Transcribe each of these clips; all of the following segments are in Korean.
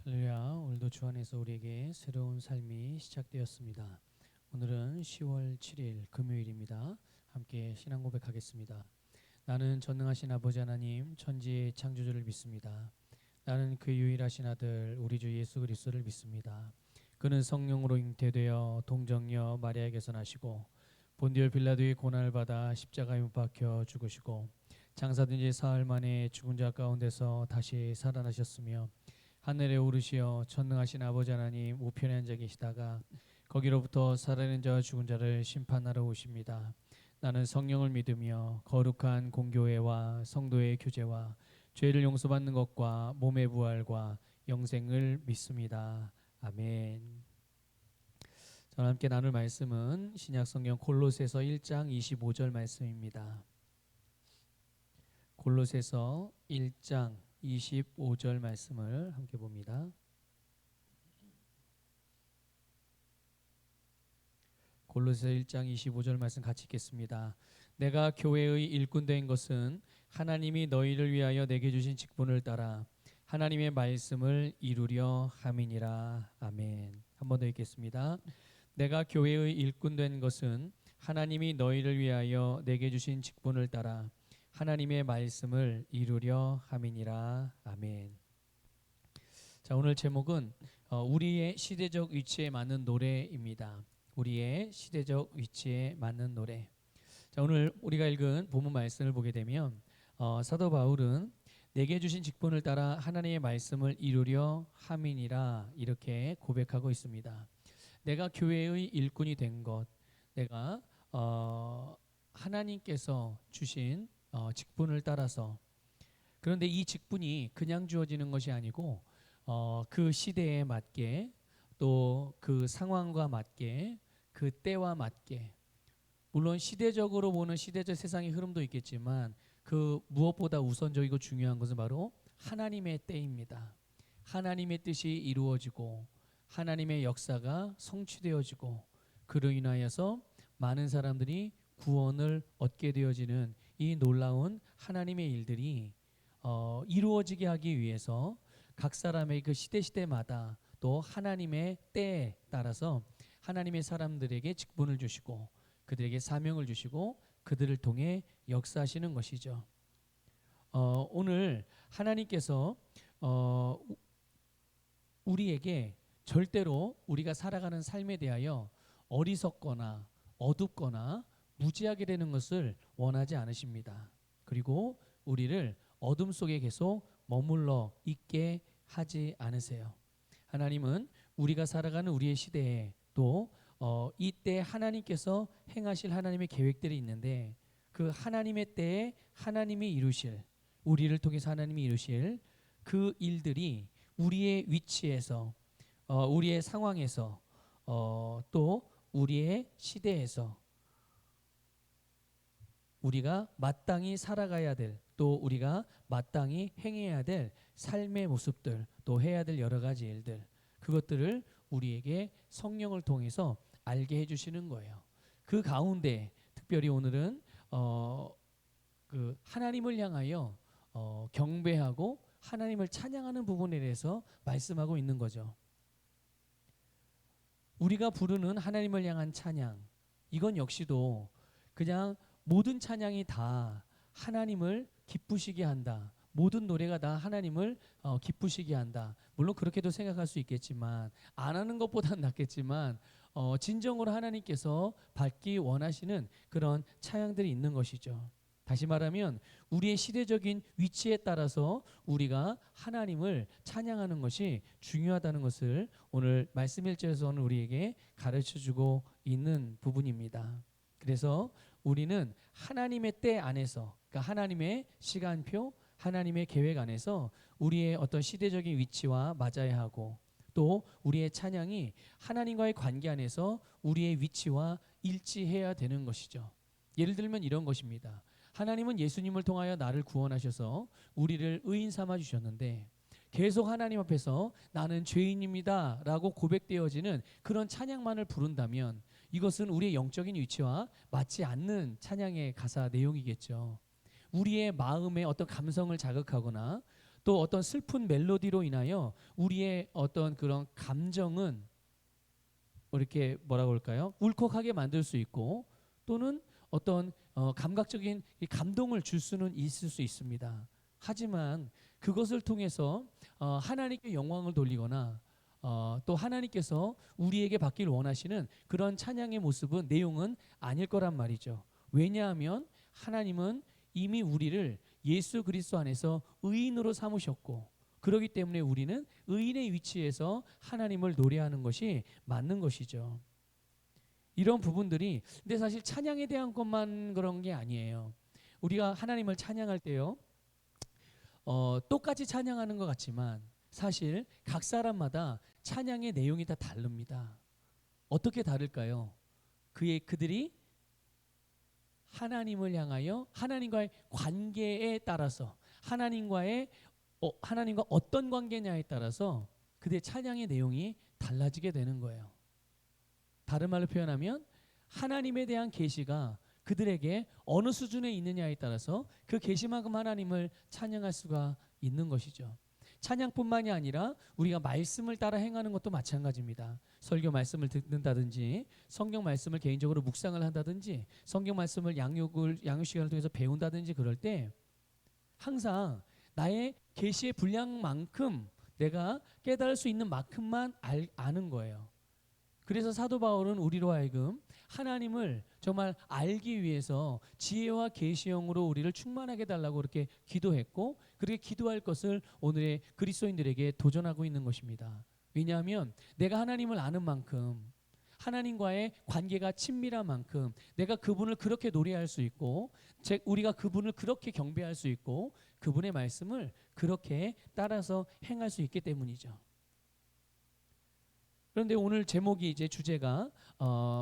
할렐루야. 오늘도 주 안에서 우리에게 새로운 삶이 시작되었습니다. 오늘은 10월 7일 금요일입니다. 함께 신앙 고백하겠습니다. 나는 전능하신 아버지 하나님 천지의 창조주를 믿습니다. 나는 그 유일하신 아들 우리 주 예수 그리스도를 믿습니다. 그는 성령으로 잉태되어 동정녀 마리아에게서 나시고 본디오 빌라도의 고난을 받아 십자가에 못 박혀 죽으시고 장사된 지 사흘 만에 죽은 자 가운데서 다시 살아나셨으며 하늘에 오르시어 전능하신 아버지 하나님 우편에 앉아 계시다가 거기로부터 살아있는 자와 죽은 자를 심판하러 오십니다. 나는 성령을 믿으며 거룩한 공교회와 성도의 교제와 죄를 용서받는 것과 몸의 부활과 영생을 믿습니다. 아멘. 저와 함께 나눌 말씀은 신약성경 골로새서 1장 25절 말씀입니다. 골로새서 1장 25절 말씀을 함께 봅니다. 골로새서 1장 25절 말씀 같이 읽겠습니다. 내가 교회의 일꾼 된 것은 하나님이 너희를 위하여 내게 주신 직분을 따라 하나님의 말씀을 이루려 함이니라. 아멘. 한 번 더 읽겠습니다. 내가 교회의 일꾼 된 것은 하나님이 너희를 위하여 내게 주신 직분을 따라 하나님의 말씀을 이루려 함이니라. 아멘. 자, 오늘 제목은 우리의 시대적 위치에 맞는 노래입니다. 우리의 시대적 위치에 맞는 노래. 자, 오늘 우리가 읽은 본문 말씀을 보게 되면 사도 바울은 내게 주신 직분을 따라 하나님의 말씀을 이루려 함이니라 이렇게 고백하고 있습니다. 내가 교회의 일꾼이 된 것, 내가 하나님께서 주신 직분을 따라서, 그런데 이 직분이 그냥 주어지는 것이 아니고 그 시대에 맞게 또 그 상황과 맞게 그 때와 맞게, 물론 시대적으로 보는 시대적 세상의 흐름도 있겠지만 그 무엇보다 우선적이고 중요한 것은 바로 하나님의 때입니다. 하나님의 뜻이 이루어지고 하나님의 역사가 성취되어지고 그로 인하여서 많은 사람들이 구원을 얻게 되어지는 이 놀라운 하나님의 일들이 이루어지게 하기 위해서 각 사람의 그 시대마다 또 하나님의 때에 따라서 하나님의 사람들에게 직분을 주시고 그들에게 사명을 주시고 그들을 통해 역사하시는 것이죠. 오늘 하나님께서 우리에게 절대로 우리가 살아가는 삶에 대하여 어리석거나 어둡거나 무지하게 되는 것을 원하지 않으십니다. 그리고 우리를 어둠 속에 계속 머물러 있게 하지 않으세요. 하나님은 우리가 살아가는 우리의 시대에 또 이때 하나님께서 행하실 하나님의 계획들이 있는데 그 하나님의 때에 하나님이 이루실, 우리를 통해서 하나님이 이루실 그 일들이 우리의 위치에서 우리의 상황에서 또 우리의 시대에서 우리가 마땅히 살아가야 될, 또 우리가 마땅히 행해야 될 삶의 모습들, 또 해야 될 여러 가지 일들, 그것들을 우리에게 성령을 통해서 알게 해주시는 거예요. 그 가운데 특별히 오늘은 그 하나님을 향하여 경배하고 하나님을 찬양하는 부분에 대해서 말씀하고 있는 거죠. 우리가 부르는 하나님을 향한 찬양, 이건 역시도 그냥 모든 찬양이 다 하나님을 기쁘시게 한다, 모든 노래가 다 하나님을 기쁘시게 한다, 물론 그렇게도 생각할 수 있겠지만 안 하는 것보다는 낫겠지만 진정으로 하나님께서 받기 원하시는 그런 찬양들이 있는 것이죠. 다시 말하면 우리의 시대적인 위치에 따라서 우리가 하나님을 찬양하는 것이 중요하다는 것을 오늘 말씀 1절에서는 우리에게 가르쳐주고 있는 부분입니다. 그래서 우리는 하나님의 때 안에서, 그러니까 하나님의 시간표, 하나님의 계획 안에서 우리의 어떤 시대적인 위치와 맞아야 하고, 또 우리의 찬양이 하나님과의 관계 안에서 우리의 위치와 일치해야 되는 것이죠. 예를 들면 이런 것입니다. 하나님은 예수님을 통하여 나를 구원하셔서 우리를 의인 삼아 주셨는데 계속 하나님 앞에서 나는 죄인입니다 라고 고백되어지는 그런 찬양만을 부른다면 이것은 우리의 영적인 위치와 맞지 않는 찬양의 가사 내용이겠죠. 우리의 마음의 어떤 감성을 자극하거나 또 어떤 슬픈 멜로디로 인하여 우리의 어떤 그런 감정은 이렇게 뭐라고 할까요? 울컥하게 만들 수 있고 또는 어떤 감각적인 이 감동을 줄 수는 있을 수 있습니다. 하지만 그것을 통해서 하나님께 영광을 돌리거나 또 하나님께서 우리에게 받길 원하시는 그런 찬양의 모습은 내용은 아닐 거란 말이죠. 왜냐하면 하나님은 이미 우리를 예수 그리스도 안에서 의인으로 삼으셨고 그렇기 때문에 우리는 의인의 위치에서 하나님을 노래하는 것이 맞는 것이죠. 이런 부분들이 근데 사실 찬양에 대한 것만 그런 게 아니에요. 우리가 하나님을 찬양할 때요. 똑같이 찬양하는 것 같지만 사실 각 사람마다 찬양의 내용이 다 다릅니다. 어떻게 다를까요? 그들이 하나님을 향하여 하나님과의 관계에 따라서 하나님과 어떤 관계냐에 따라서 그들의 찬양의 내용이 달라지게 되는 거예요. 다른 말로 표현하면 하나님에 대한 계시가 그들에게 어느 수준에 있느냐에 따라서 그 계시만큼 하나님을 찬양할 수가 있는 것이죠. 찬양뿐만이 아니라 우리가 말씀을 따라 행하는 것도 마찬가지입니다. 설교 말씀을 듣는다든지 성경 말씀을 개인적으로 묵상을 한다든지 성경 말씀을 양육 시간을 통해서 배운다든지 그럴 때 항상 나의 계시의 분량만큼 내가 깨달을 수 있는 만큼만 아는 거예요. 그래서 사도 바울은 우리로 하여금 하나님을 정말 알기 위해서 지혜와 계시형으로 우리를 충만하게 달라고 그렇게 기도했고 그렇게 기도할 것을 오늘의 그리스도인들에게 도전하고 있는 것입니다. 왜냐하면 내가 하나님을 아는 만큼 하나님과의 관계가 친밀한 만큼 내가 그분을 그렇게 노래할 수 있고 우리가 그분을 그렇게 경배할 수 있고 그분의 말씀을 그렇게 따라서 행할 수 있기 때문이죠. 그런데 오늘 제목이 이제 주제가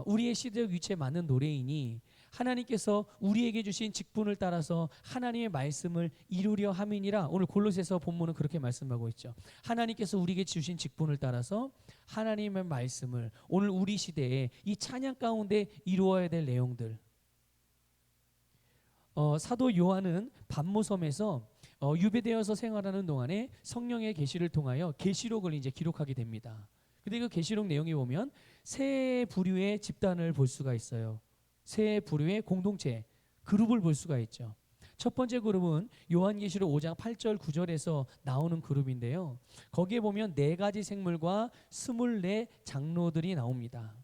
우리의 시대적 위치에 맞는 노래이니 하나님께서 우리에게 주신 직분을 따라서 하나님의 말씀을 이루려 함이니라. 오늘 골로새서 본문은 그렇게 말씀하고 있죠. 하나님께서 우리에게 주신 직분을 따라서 하나님의 말씀을 오늘 우리 시대에 이 찬양 가운데 이루어야 될 내용들. 사도 요한은 반모섬에서 유배되어서 생활하는 동안에 성령의 계시를 통하여 계시록을 이제 기록하게 됩니다. 근데 그 계시록 내용에 보면 세 부류의 집단을 볼 수가 있어요. 세 부류의 공동체, 그룹을 볼 수가 있죠. 첫 번째 그룹은 요한계시록 5장 8절 9절에서 나오는 그룹인데요. 거기에 보면 4가지 생물과 24 장로들이 나옵니다.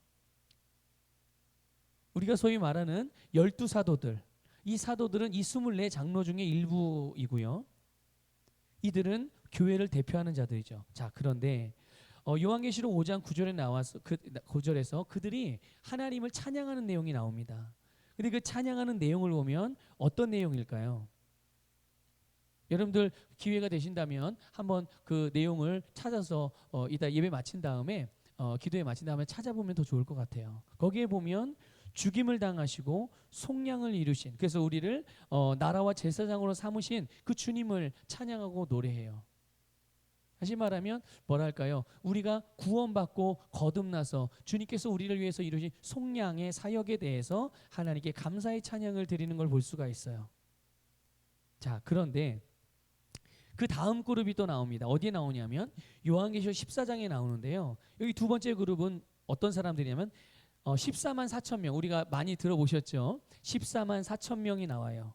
우리가 소위 말하는 12사도들, 이 사도들은 이 24 장로 중에 일부이고요. 이들은 교회를 대표하는 자들이죠. 자, 그런데 요한계시록 5장 9절에 나와서 9절에서 그들이 하나님을 찬양하는 내용이 나옵니다. 근데 그 찬양하는 내용을 보면 어떤 내용일까요? 여러분들 기회가 되신다면 한번 그 내용을 찾아서 이따 예배 마친 다음에 기도회 마친 다음에 찾아보면 더 좋을 것 같아요. 거기에 보면 죽임을 당하시고 속량을 이루신, 그래서 우리를 나라와 제사장으로 삼으신 그 주님을 찬양하고 노래해요. 다시 말하면 뭐랄까요? 우리가 구원받고 거듭나서 주님께서 우리를 위해서 이루신 속량의 사역에 대해서 하나님께 감사의 찬양을 드리는 걸 볼 수가 있어요. 자, 그런데 그 다음 그룹이 또 나옵니다. 어디에 나오냐면 요한계시록 14장에 나오는데요. 여기 두 번째 그룹은 어떤 사람들이냐면 14만 4천 명, 우리가 많이 들어보셨죠? 14만 4천 명이 나와요.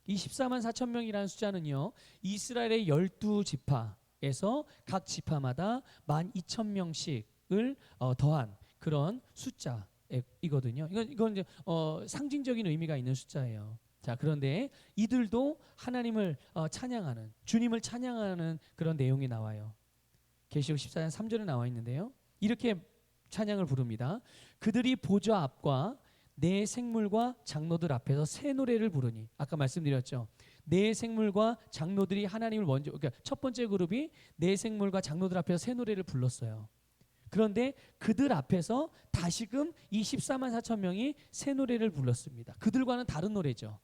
이 14만 4천 명이라는 숫자는요, 이스라엘의 12지파 에서 각 지파마다 12,000명씩을 더한 그런 숫자이거든요. 이건 이제 상징적인 의미가 있는 숫자예요. 자, 그런데 이들도 하나님을 찬양하는, 주님을 찬양하는 그런 내용이 나와요. 계시록 14장 3절에 나와 있는데요. 이렇게 찬양을 부릅니다. 그들이 보좌 앞과 네 생물과 장로들 앞에서 새 노래를 부르니, 아까 말씀드렸죠. 네 생물과 장로들이 하나님을 먼저, 그러니까 첫 번째 그룹이 네 생물과 장로들 앞에서 새 노래를 불렀어요. 그런데 그들 앞에서 다시금 이 14만 4천 명이 새 노래를 불렀습니다. 그들과는 다른 노래죠.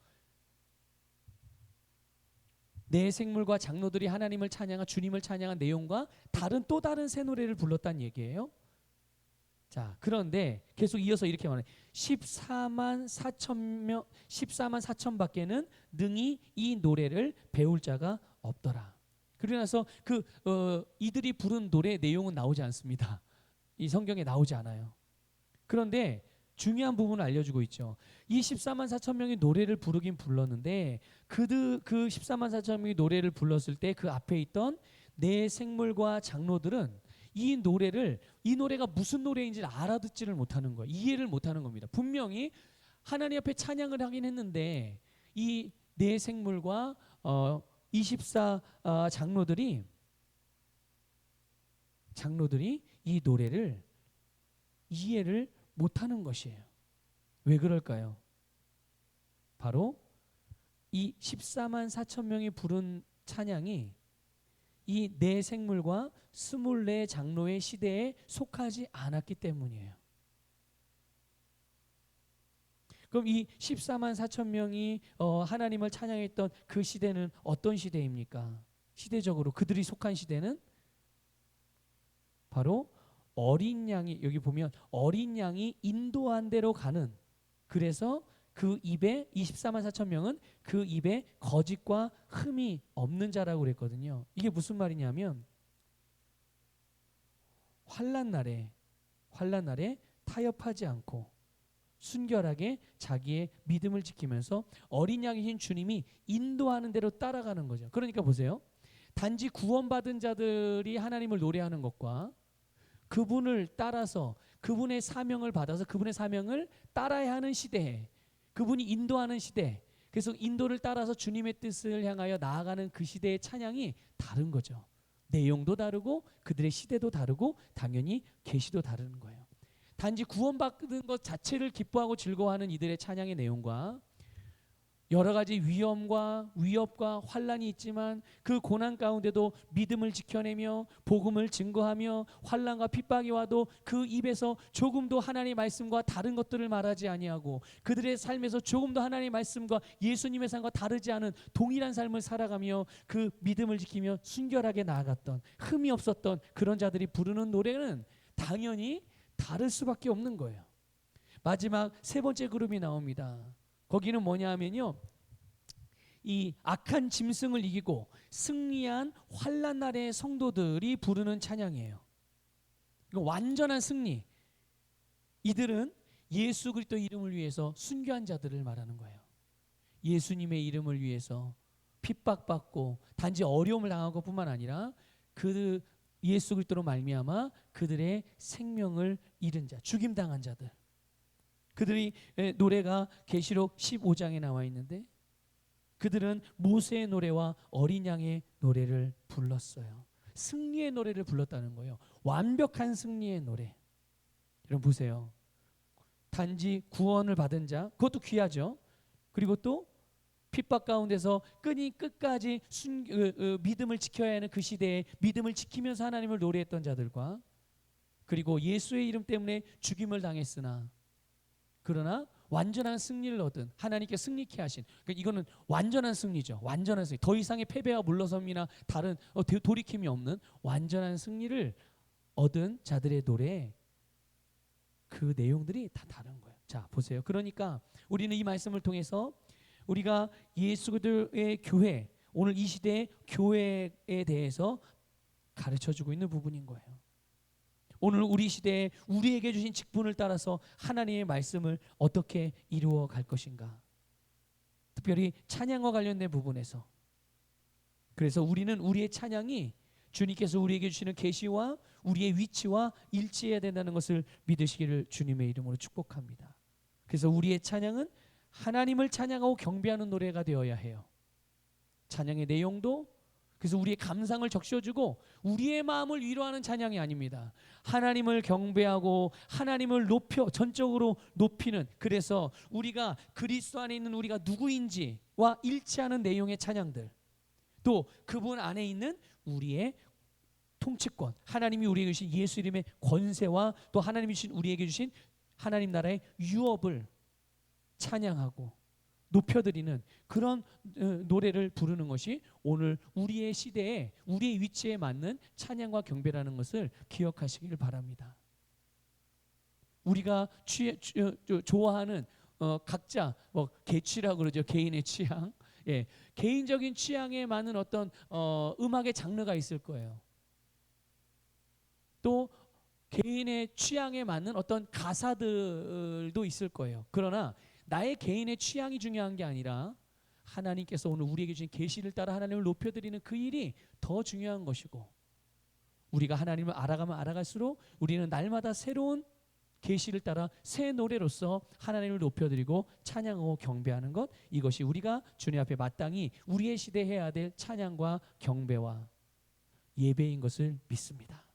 네 생물과 장로들이 하나님을 찬양한, 주님을 찬양한 내용과 또 다른 새 노래를 불렀다는 얘기예요. 자, 그런데 계속 이어서 이렇게 말해요. 14만 4천 밖에는 능히 이 노래를 배울 자가 없더라. 그러고 나서 이들이 부른 노래 내용은 나오지 않습니다. 이 성경에 나오지 않아요. 그런데 중요한 부분을 알려주고 있죠. 이 14만 4천 명이 노래를 부르긴 불렀는데 그 14만 4천 명이 노래를 불렀을 때 그 앞에 있던 네 생물과 장로들은 이 노래가 무슨 노래인지를 알아듣지를 못하는 거예요. 이해를 못하는 겁니다. 분명히 하나님 앞에 찬양을 하긴 했는데 이 네 생물과 24 장로들이 이 노래를 이해를 못하는 것이에요. 왜 그럴까요? 바로 이 14만 4천 명이 부른 찬양이 이 네 생물과 24 장로의 시대에 속하지 않았기 때문이에요. 그럼 이 14만 4천 명이 하나님을 찬양했던 그 시대는 어떤 시대입니까? 시대적으로 그들이 속한 시대는 바로 어린 양이, 여기 보면 어린 양이 인도한 대로 가는, 그래서 그 입에 24만 4천 명은 그 입에 거짓과 흠이 없는 자라고 그랬거든요. 이게 무슨 말이냐면 환난 날에 타협하지 않고 순결하게 자기의 믿음을 지키면서 어린 양이신 주님이 인도하는 대로 따라가는 거죠. 그러니까 보세요. 단지 구원받은 자들이 하나님을 노래하는 것과 그분을 따라서 그분의 사명을 받아서 그분의 사명을 따라야 하는 시대에, 그분이 인도하는 시대, 그래서 인도를 따라서 주님의 뜻을 향하여 나아가는 그 시대의 찬양이 다른 거죠. 내용도 다르고 그들의 시대도 다르고 당연히 계시도 다른 거예요. 단지 구원받는 것 자체를 기뻐하고 즐거워하는 이들의 찬양의 내용과 여러 가지 위협과 환난이 있지만 그 고난 가운데도 믿음을 지켜내며 복음을 증거하며 환난과 핍박이 와도 그 입에서 조금도 하나님의 말씀과 다른 것들을 말하지 아니하고 그들의 삶에서 조금도 하나님의 말씀과 예수님의 삶과 다르지 않은 동일한 삶을 살아가며 그 믿음을 지키며 순결하게 나아갔던, 흠이 없었던 그런 자들이 부르는 노래는 당연히 다를 수밖에 없는 거예요. 마지막 세 번째 그룹이 나옵니다. 거기는 뭐냐 하면요, 이 악한 짐승을 이기고 승리한 환난 날의 성도들이 부르는 찬양이에요. 이거 완전한 승리. 이들은 예수 그리스도 이름을 위해서 순교한 자들을 말하는 거예요. 예수님의 이름을 위해서 핍박받고 단지 어려움을 당한 것뿐만 아니라 그 예수 그리스도로 말미암아 그들의 생명을 잃은 자, 죽임당한 자들. 그들이 노래가 계시록 15장에 나와 있는데 그들은 모세의 노래와 어린 양의 노래를 불렀어요. 승리의 노래를 불렀다는 거예요. 완벽한 승리의 노래. 여러분 보세요. 단지 구원을 받은 자, 그것도 귀하죠. 그리고 또 핍박 가운데서 끝까지 믿음을 지켜야 하는 그 시대에 믿음을 지키면서 하나님을 노래했던 자들과, 그리고 예수의 이름 때문에 죽임을 당했으나 그러나 완전한 승리를 얻은, 하나님께 승리케 하신, 그러니까 이거는 완전한 승리죠. 완전한 승리. 더 이상의 패배와 물러섬이나 다른 돌이킴이 없는 완전한 승리를 얻은 자들의 노래, 그 내용들이 다 다른 거예요. 자, 보세요. 그러니까 우리는 이 말씀을 통해서 우리가 예수 그리스도의 교회, 오늘 이 시대의 교회에 대해서 가르쳐주고 있는 부분인 거예요. 오늘 우리 시대에 우리에게 주신 직분을 따라서 하나님의 말씀을 어떻게 이루어 갈 것인가, 특별히 찬양과 관련된 부분에서. 그래서 우리는 우리의 찬양이 주님께서 우리에게 주시는 계시와 우리의 위치와 일치해야 된다는 것을 믿으시기를 주님의 이름으로 축복합니다. 그래서 우리의 찬양은 하나님을 찬양하고 경배하는 노래가 되어야 해요. 찬양의 내용도, 그래서 우리의 감상을 적셔주고 우리의 마음을 위로하는 찬양이 아닙니다. 하나님을 경배하고 하나님을 전적으로 높이는, 그래서 우리가 그리스도 안에 있는 우리가 누구인지와 일치하는 내용의 찬양들, 또 그분 안에 있는 우리의 통치권, 하나님이 우리에게 주신 예수 이름의 권세와 또 하나님이 주신 우리에게 주신 하나님 나라의 유업을 찬양하고 높여드리는 그런 노래를 부르는 것이 오늘 우리의 시대에 우리의 위치에 맞는 찬양과 경배라는 것을 기억하시길 바랍니다. 우리가 좋아하는 각자 개취라고 그러죠. 개인의 취향, 예, 개인적인 취향에 맞는 어떤 음악의 장르가 있을 거예요. 또 개인의 취향에 맞는 어떤 가사들도 있을 거예요. 그러나 나의 개인의 취향이 중요한 게 아니라 하나님께서 오늘 우리에게 주신 계시를 따라 하나님을 높여드리는 그 일이 더 중요한 것이고, 우리가 하나님을 알아가면 알아갈수록 우리는 날마다 새로운 계시를 따라 새 노래로서 하나님을 높여드리고 찬양하고 경배하는 것, 이것이 우리가 주님 앞에 마땅히 우리의 시대에 해야 될 찬양과 경배와 예배인 것을 믿습니다.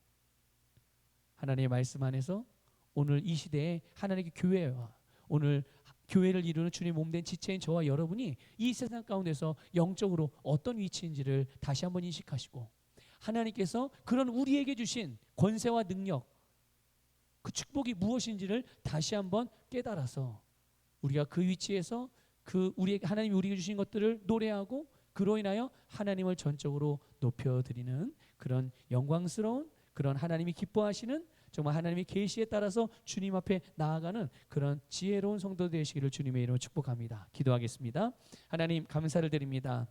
하나님의 말씀 안에서 오늘 이 시대에 하나님의 교회와 오늘 교회를 이루는 주님의 몸된 지체인 저와 여러분이 이 세상 가운데서 영적으로 어떤 위치인지를 다시 한번 인식하시고, 하나님께서 그런 우리에게 주신 권세와 능력, 그 축복이 무엇인지를 다시 한번 깨달아서 우리가 그 위치에서 우리에게 하나님이 우리에게 주신 것들을 노래하고 그로 인하여 하나님을 전적으로 높여드리는 그런 영광스러운, 그런 하나님이 기뻐하시는, 정말 하나님의 계시에 따라서 주님 앞에 나아가는 그런 지혜로운 성도 되시기를 주님의 이름으로 축복합니다. 기도하겠습니다. 하나님, 감사를 드립니다.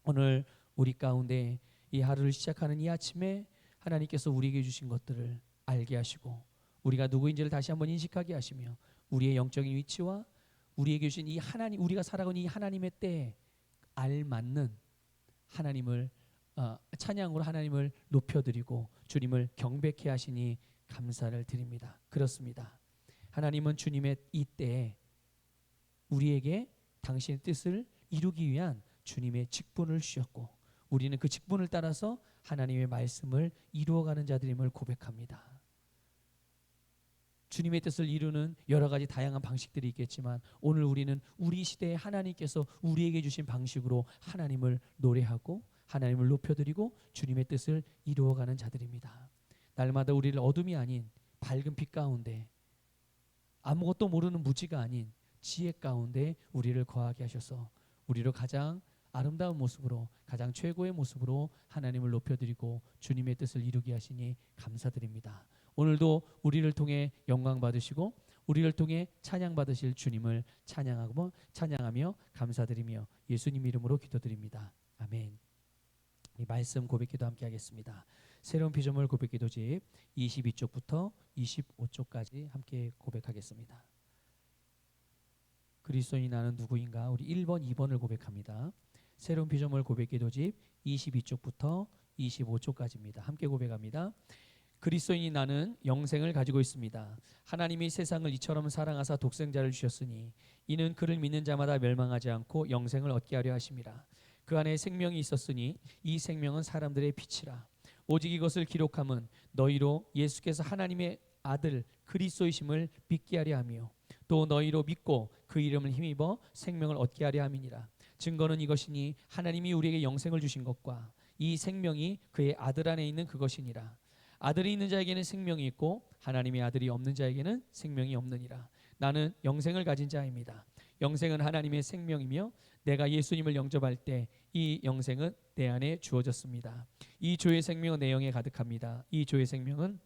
오늘 우리 가운데 이 하루를 시작하는 이 아침에 하나님께서 우리에게 주신 것들을 알게 하시고 우리가 누구인지를 다시 한번 인식하게 하시며 우리의 영적인 위치와 우리에게 주신 이 하나님, 우리가 살아가는 이 하나님의 때에 알맞는 하나님을 찬양으로 하나님을 높여드리고 주님을 경배케 하시니 감사를 드립니다. 그렇습니다. 하나님은 주님의 이 때에 우리에게 당신의 뜻을 이루기 위한 주님의 직분을 주셨고 우리는 그 직분을 따라서 하나님의 말씀을 이루어가는 자들임을 고백합니다. 주님의 뜻을 이루는 여러 가지 다양한 방식들이 있겠지만 오늘 우리는 우리 시대에 하나님께서 우리에게 주신 방식으로 하나님을 노래하고 하나님을 높여드리고 주님의 뜻을 이루어가는 자들입니다. 날마다 우리를 어둠이 아닌 밝은 빛 가운데, 아무것도 모르는 무지가 아닌 지혜 가운데 우리를 거하게 하셔서 우리로 가장 아름다운 모습으로, 가장 최고의 모습으로 하나님을 높여드리고 주님의 뜻을 이루게 하시니 감사드립니다. 오늘도 우리를 통해 영광 받으시고 우리를 통해 찬양 받으실 주님을 찬양하며 감사드리며 예수님 이름으로 기도드립니다. 아멘. 이 말씀 고백기도 함께 하겠습니다. 새로운 피조물 고백기도집 22쪽부터 25쪽까지 함께 고백하겠습니다. 그리스도인이 나는 누구인가? 우리 1번, 2번을 고백합니다. 새로운 피조물 고백기도집 22쪽부터 25쪽까지입니다. 함께 고백합니다. 그리스도인이 나는 영생을 가지고 있습니다. 하나님이 세상을 이처럼 사랑하사 독생자를 주셨으니 이는 그를 믿는 자마다 멸망하지 않고 영생을 얻게 하려 하심이라. 그 안에 생명이 있었으니 이 생명은 사람들의 빛이라. 오직 이것을 기록함은 너희로 예수께서 하나님의 아들 그리스도이심을 믿게 하려 하며 또 너희로 믿고 그 이름을 힘입어 생명을 얻게 하려 함이니라. 증거는 이것이니 하나님이 우리에게 영생을 주신 것과 이 생명이 그의 아들 안에 있는 그것이니라. 아들이 있는 자에게는 생명이 있고 하나님의 아들이 없는 자에게는 생명이 없느니라. 나는 영생을 가진 자입니다. 영생은 하나님의 생명이며 내가 예수님을 영접할 때 이 영생은 내 안에 주어졌습니다. 이 조의 생명은 내 영에 가득합니다. 이 조의 생명은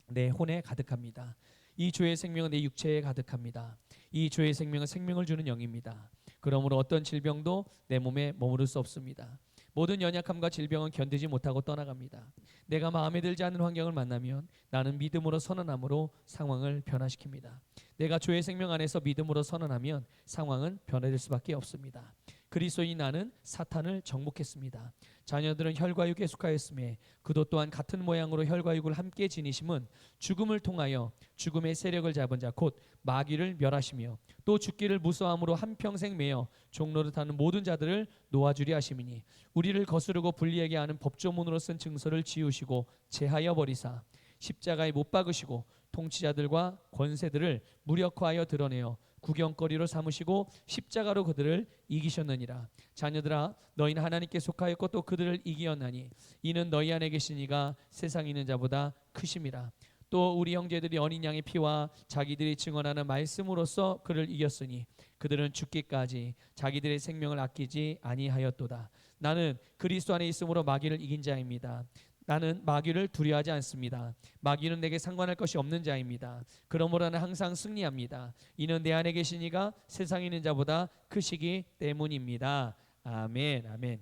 내 혼에 가득합니다. 이 조의 생명은 내 육체에 가득합니다. 이 조의 생명은 생명을 주는 영입니다. 그러므로 어떤 질병도 내 몸에 머무를 수 없습니다. 모든 연약함과 질병은 견디지 못하고 떠나갑니다. 내가 마음에 들지 않는 환경을 만나면 나는 믿음으로 선언함으로 상황을 변화시킵니다. 내가 주의 생명 안에서 믿음으로 선언하면 상황은 변화될 수밖에 없습니다. 그리스도인 나는 사탄을 정복했습니다. 자녀들은 혈과 육에 속하였음에 그도 또한 같은 모양으로 혈과 육을 함께 지니심은 죽음을 통하여 죽음의 세력을 잡은 자 곧 마귀를 멸하시며 또 죽기를 무서함으로 한평생 매여 종노릇하는 모든 자들을 놓아주려 하심이니 우리를 거스르고 불리하게 하는 법조문으로 쓴 증서를 지우시고 제하여 버리사 십자가에 못 박으시고 통치자들과 권세들을 무력화하여 드러내어 구경거리로 삼으시고 십자가로 그들을 이기셨느니라. 자녀들아 너희는 하나님께 속하였고 또 그들을 이기었나니 이는 너희 안에 계신 이가 세상에 있는 자보다 크심이라. 또 우리 형제들이 어린 양의 피와 자기들이 증언하는 말씀으로써 그를 이겼으니 그들은 죽기까지 자기들의 생명을 아끼지 아니하였도다. 나는 그리스도 안에 있음으로 마귀를 이긴 자입니다. 나는 마귀를 두려워하지 않습니다. 마귀는 내게 상관할 것이 없는 자입니다. 그러므로 나는 항상 승리합니다. 이는 내 안에 계신 이가 세상에 있는 자보다 크시기 때문입니다. 아멘, 아멘.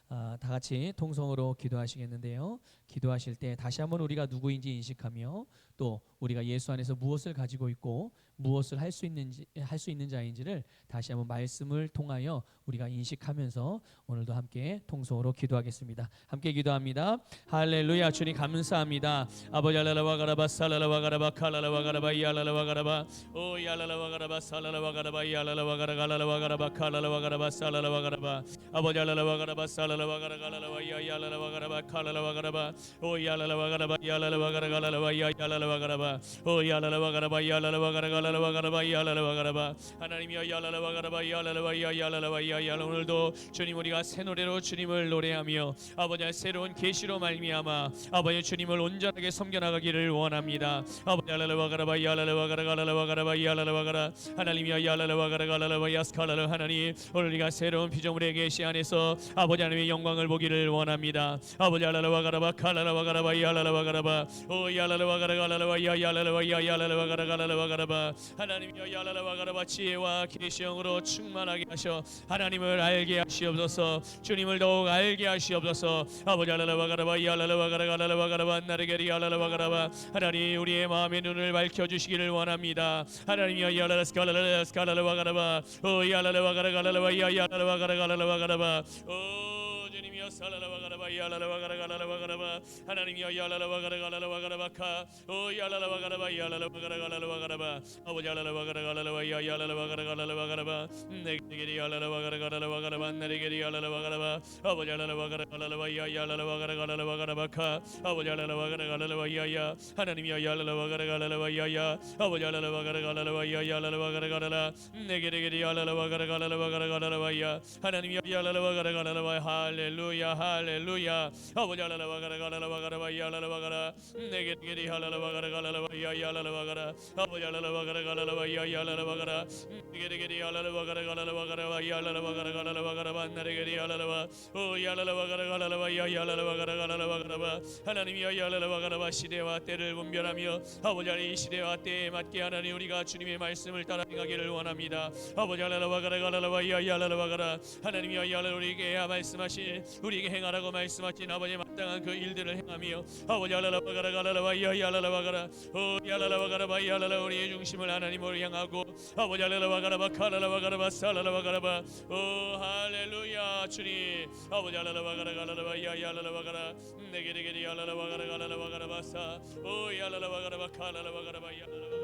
다 같이 통성으로 기도하시겠는데요. 기도하실 때 다시 한번 우리가 누구인지 인식하며 또 우리가 예수 안에서 무엇을 가지고 있고 무엇을 할 수 있는 자인지를 다시 한번 말씀을 통하여 우리가 인식하면서 오늘도 함께 통성으로 기도하겠습니다. 함께 기도합니다. 할렐루야. 주님 감사합니다. 아버지 알라라와 가라바 살라라와 가라바 칼라라와 가라바 이알라라와 가라바 오 이알라라와 가라바 살라라와 가라바 이알라라와 가라가 알라라와 가라바 칼라라와 가라바 살라라와 가라바 아버지 알라라와 가라바 살라라와 가라가 알라라와 이알라라와 가라바 칼라라와 가라바 오 이알라라와 가라바 이알라라와 가라가 알라라와 이알라라와 가라바 오 이알라라와 가라바 이알라라와 가라가 알라라와 가라바 이알라라와 가라바 하나님이여 이알라라와 가라바 이알라라와 이알라라와 이알라 오늘도 주님 우리가 새 노래로 주님을 노래하며 아버지 새로운 계시로 말미암아 아버지 주님을 온전하게 섬겨나가기를 원합니다. 아버지 알라라와 가라바 이알라라와 가라가 알라라와 가라바 이알라라와 가라 하나님이여 이알라라와 가라가 알라라와 야스칼라라 하나님 오늘 우리가 새로운 피조물의 계시 안에서 아버지 하나님의 영광을 보기를 원합니다. 아버지 알라라와 가라바 칼라라와 가라바 이알라라와 가라바 오 이알라라와 가라가 알라라와 이알라라와 이알라라와 가라가 알라라와 가라바 하나님이여 이알라라와 가라바 지혜와 계시형으로 충만하게 하셔 하나님을 알게 하시옵소서. 주님을 더욱 알게 하시옵소서. 아버지 알라라와 가라바 이알라라와 가라가 알라라와 가라바 나르게리 알라라와 가라바 하나님 우리의 마음의 눈을 밝혀주시기를 원합니다. 하나님이여 이알라라 스칼라라 스칼라라와 가라바 오 이알라라와 가라가 알라라와 이알라라와 가라가 알라라와 가라바 오 주님이여 살라라와 가라바 이알라라와 가라가 알라라와 가라바 하나님이여 이알라라와 가라가 알라라와 가라바카 오 이알라라와 가라바 이알라라와 가라가 알라라와 가라바 아버지 알라라와 가라가 알라라와 이알라라와 가라가 알라라와 가라바 내게리 알라라와 가라가 알라라와 가라바 내게리 알라라와 가라바 아버지 알라라와 가라가 알라라와 이알라라와 가라가 알라라와 가라바카 아버지 알라라와 가라가 알라라와 이야 하나님이여 이알라라와 가라가 알라라와 이야 아버지 알라라와 가라가 알라라와 이알라라와 가라가 알라라 내게리 알라라와 가라가 알라라와 가라가 알라라와 이야 하나님이여 이알라라와 가라가 알라라와 할렐루야 할렐루야 아버지 알라라와 가라가 알라라와 가라와 이알라라와 가라 내게리 할라라와 가라가 알라라와 이알라라와 가라 아버지 알라라와 가라가 알라라와 이알라라와 가라 내게리 할라라와 가라가 알라라와 가라와 이알라라와 가라가 알라라와 가라와 내게리 할라라와 오 이알라라와 가라가 알라라와 이알라라와 가라가 알라라와 가라와 하나님이여 이알라라와 가라와 시대와 때를 분별하며 아버지 하나님 이 시대와 때에 맞게 하나님 우리가 주님의 말씀을 따라 행하기를 원합니다. 아버지 알라라와 가라가 알라라와 이알라라와 가라 하나님이여 이알라 우리에게 말씀하신 우리에게 행하라고 말씀하신 아버지의 마땅한 그 일들을 행하며 아버지 알라라와 가라가 알라라와 이알라라와 가라 오 이알라라와 가라바 이알라라 우리의 중심을 하나님으로 향하고 아버지 알라라와 가라바 칼라라와 가라바 살라라와 가라바 오 할렐루야 주님 아버지 알라라와 가라가 알라라와 이알라라와 가라 내게리 알라라와 가라가 알라라와 가라바 사오 이알라라와 가라바 칼라라와 가라바 이알라라와